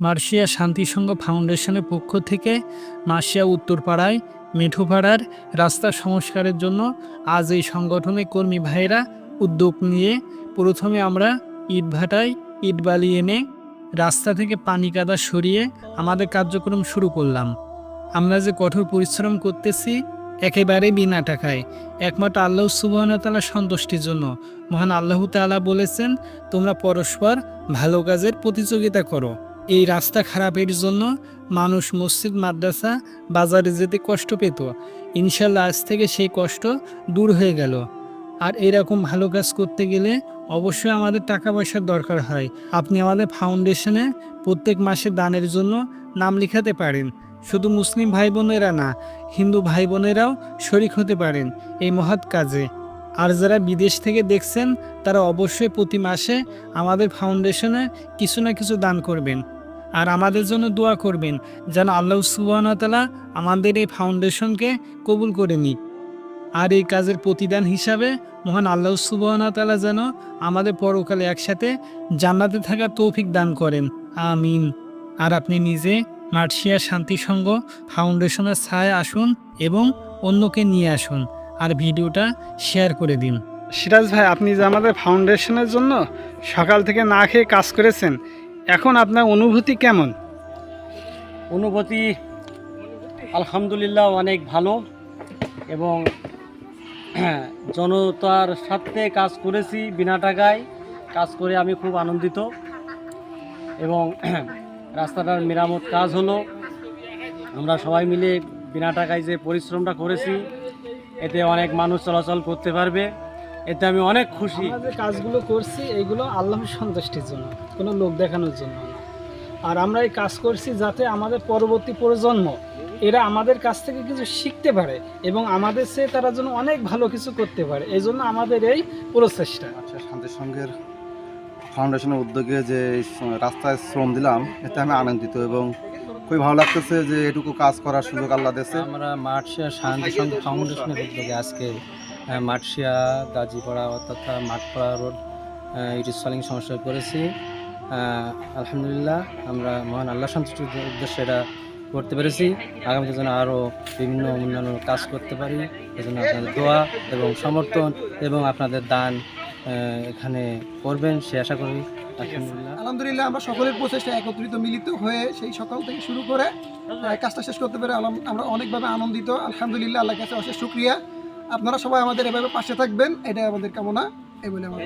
Marcia শান্তি সংঘ ফাউন্ডেশনের পক্ষ থেকে মার্শিয়া উত্তরপাড়ায় মেঠোপাড়ার রাস্তা সংস্কারের জন্য আজ এই সংগঠনের কর্মী ভাইয়েরা উদ্যোগ নিয়ে প্রথমে আমরা ইটভাটায় ইট বালি এনে রাস্তা থেকে পানি কাদা সরিয়ে আমাদের কার্যক্রম শুরু করলাম। আমরা যে কঠোর পরিশ্রম করতেছি একেবারে বিনা টাকায়, একমাত্র আল্লাহ সুবহানাহু ওয়া তাআলার সন্তুষ্টির জন্য। মহান আল্লাহ তাআলা বলেছেন, তোমরা পরস্পর ভালো কাজের প্রতিযোগিতা করো। এই রাস্তা খারাপের জন্য মানুষ মসজিদ, মাদ্রাসা, বাজারে যেতে কষ্ট পেত। ইনশাল্লাহ আজ থেকে সেই কষ্ট দূর হয়ে গেল। আর এরকম ভালো কাজ করতে গেলে অবশ্যই আমাদের টাকা পয়সার দরকার হয়। আপনি আমাদের ফাউন্ডেশনে প্রত্যেক মাসে দানের জন্য নাম লিখাতে পারেন। শুধু মুসলিম ভাই বোনেরা না, হিন্দু ভাই বোনেরাও শরিক হতে পারেন এই মহৎ কাজে। আর যারা বিদেশ থেকে দেখছেন তারা অবশ্যই প্রতি মাসে আমাদের ফাউন্ডেশনে কিছু না কিছু দান করবেন। আর আমাদের জন্য দোয়া করবেন যেন আল্লাহ সুবহানাহু ওয়া তাআলা আমাদের এই ফাউন্ডেশনকে কবুল করে নিক। আর এই কাজের প্রতিদান হিসাবে মহান আল্লাহ সুবহানাহু ওয়া তাআলা যেন আমাদের পরকালে একসাথে জান্নাতে থাকার তৌফিক দান করেন, আমিন। আর আপনি নিজে মার্শিয়া শান্তি সংঘ ফাউন্ডেশনের ছায়ায় আসুন এবং অন্যকে নিয়ে আসুন, আর ভিডিওটা শেয়ার করে দিন। সিরাজ ভাই, আপনি যে আমাদের ফাউন্ডেশনের জন্য সকাল থেকে না খেয়ে কাজ করেছেন, এখন আপনার অনুভূতি কেমন? অনুভূতি আলহামদুলিল্লাহ অনেক ভালো, এবং জনতার সাথে কাজ করেছি, বিনা টাকায় কাজ করে আমি খুব আনন্দিত। এবং রাস্তাটার মেরামত কাজ হলো, আমরা সবাই মিলে বিনা টাকায় যে পরিশ্রমটা করেছি এতে অনেক মানুষ চলাচল করতে পারবে, এতে আমি অনেক খুশি। আমরা যে কাজগুলো করছি এইগুলো আল্লাহর সন্তুষ্টির জন্য, কোনো লোক দেখানোর জন্য না। আর আমরা এই কাজ করছি যাতে আমাদের পরবর্তী প্রজন্ম এরা আমাদের কাছ থেকে কিছু শিখতে পারে এবং আমাদের চেয়ে তারা যেন অনেক ভালো কিছু করতে পারে, এই জন্য আমাদের এই প্রচেষ্টা। আচ্ছা, শান্তি সংঘের ফাউন্ডেশনের উদ্যোগে যে রাস্তায় শ্রম দিলাম এতে আমি আনন্দিত এবং খুবই ভালো লাগতেছে যে এটুকু কাজ করার সুযোগ আল্লাহ দিয়েছে। আমরা মার্শিয়া শান্তি সংঘ ফাউন্ডেশনের উদ্যোগে আজকে মার্শিয়া গাজীপাড়া অর্থাৎ মাঠপাড়া রোড ইট সলিং সংস্কার করেছি। আলহামদুলিল্লাহ আমরা মহান আল্লাহ সন্তুষ্টির উদ্দেশ্যে এটা করতে পেরেছি। আগামীতে যেন আরও বিভিন্ন অন্যান্য কাজ করতে পারি, এজন্য আপনাদের দোয়া এবং সমর্থন এবং আপনাদের দান এখানে করবেন সে আশা করি। আলহামদুলিল্লাহ আমরা সকলের প্রচেষ্টা একত্রিত মিলিত হয়ে সেই সকাল থেকে শুরু করে কাজটা শেষ করতে পেরে আমরা অনেকভাবে আনন্দিত। আলহামদুলিল্লাহ, আল্লাহর কাছে অশেষ শুকরিয়া। আপনারা সবাই আমাদের এভাবে পাশে থাকবেন, এটাই আমাদের কামনা। এই বলে আমার